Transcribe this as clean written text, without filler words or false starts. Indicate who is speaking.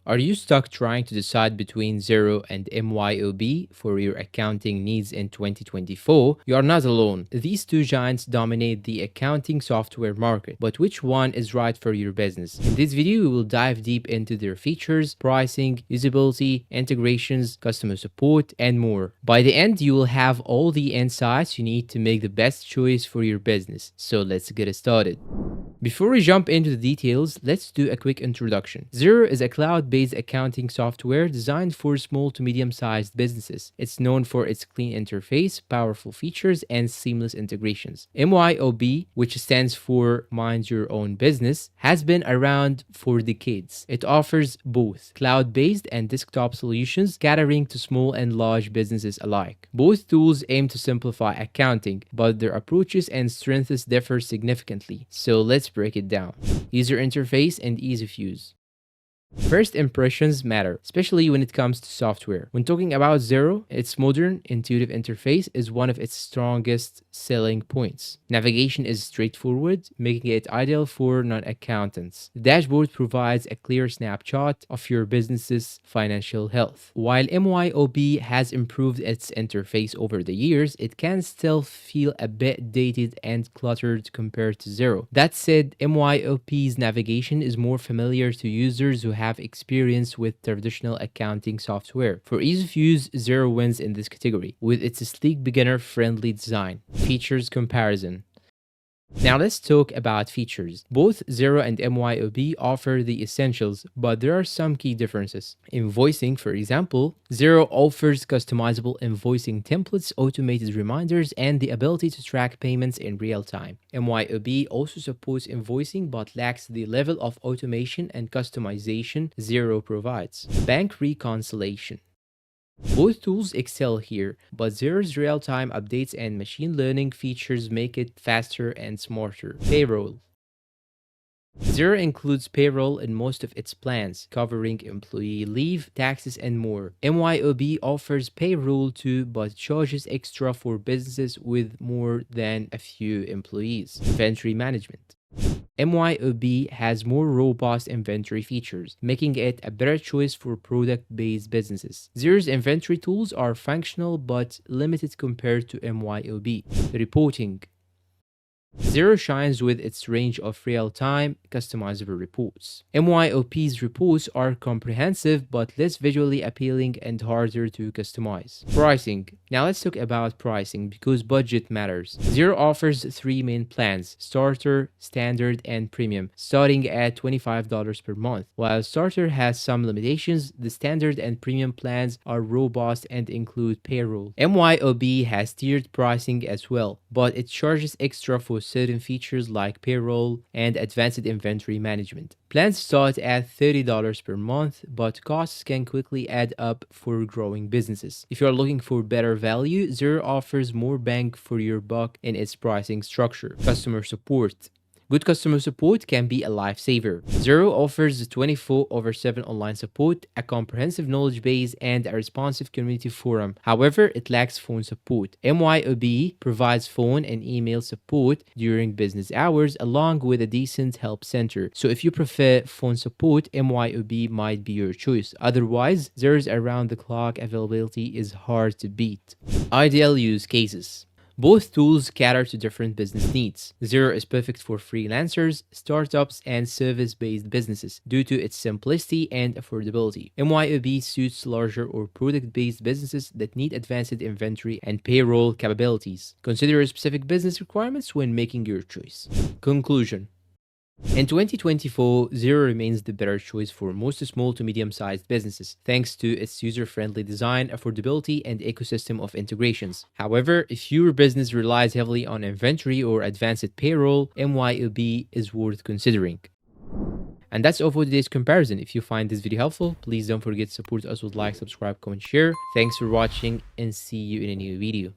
Speaker 1: Are you stuck trying to decide between XERO and MYOB for your accounting needs in 2024? You are not alone. These two giants dominate the accounting software market, but which one is right for your business? In this video, we will dive deep into their features, pricing, usability, integrations, customer support, and more. By the end, you will have all the insights you need to make the best choice for your business. So let's get started. Before we jump into the details, let's do a quick introduction. XERO is a cloud-based accounting software designed for small to medium-sized businesses. It's known for its clean interface, powerful features, and seamless integrations. MYOB, which stands for Mind Your Own Business, has been around for decades. It offers both cloud-based and desktop solutions, catering to small and large businesses alike. Both tools aim to simplify accounting, but their approaches and strengths differ significantly. So let's break it down. User interface and ease of use. First impressions matter, especially when it comes to software. When talking about XERO, its modern, intuitive interface is one of its strongest selling points. Navigation is straightforward, making it ideal for non-accountants. The dashboard provides a clear snapshot of your business's financial health. While MYOB has improved its interface over the years, it can still feel a bit dated and cluttered compared to XERO. That said, MYOB's navigation is more familiar to users who have experience with traditional accounting software. For ease of use, XERO wins in this category with its sleek beginner-friendly design. Features comparison. Now let's talk about features. Both XERO and MYOB offer the essentials, but there are some key differences. Invoicing, for example, XERO offers customizable invoicing templates, automated reminders, and the ability to track payments in real time. MYOB also supports invoicing but lacks the level of automation and customization XERO provides. Bank reconciliation. Both tools excel here, but XERO's real-time updates and machine learning features make it faster and smarter. Payroll. XERO includes payroll in most of its plans, covering employee leave, taxes, and more. MYOB offers payroll too, but charges extra for businesses with more than a few employees. Inventory management. MYOB has more robust inventory features, making it a better choice for product-based businesses. XERO's inventory tools are functional but limited compared to MYOB. Reporting. XERO shines with its range of real-time, customizable reports. MYOB's reports are comprehensive but less visually appealing and harder to customize. Pricing. Now let's talk about pricing because budget matters. XERO offers three main plans: Starter, Standard, and Premium, starting at $25 per month. While Starter has some limitations, the Standard and Premium plans are robust and include payroll. MYOB has tiered pricing as well, but it charges extra for certain features like payroll and advanced inventory management. Plans start at $30 per month, but costs can quickly add up for growing businesses. If you are looking for better value, XERO offers more bang for your buck in its pricing structure. Customer support. Good customer support can be a lifesaver. XERO offers 24/7 online support, a comprehensive knowledge base, and a responsive community forum. However, it lacks phone support. MYOB provides phone and email support during business hours, along with a decent help center. So if you prefer phone support, MYOB might be your choice. Otherwise, XERO's around-the-clock availability is hard to beat. Ideal use cases. Both tools cater to different business needs. XERO is perfect for freelancers, startups, and service-based businesses due to its simplicity and affordability. MYOB suits larger or product-based businesses that need advanced inventory and payroll capabilities. Consider your specific business requirements when making your choice. Conclusion. In 2024, XERO remains the better choice for most small to medium-sized businesses, thanks to its user-friendly design, affordability, and ecosystem of integrations. However, if your business relies heavily on inventory or advanced payroll, MYOB is worth considering. And that's all for today's comparison. If you find this video helpful, please don't forget to support us with like, subscribe, comment, share. Thanks for watching and see you in a new video.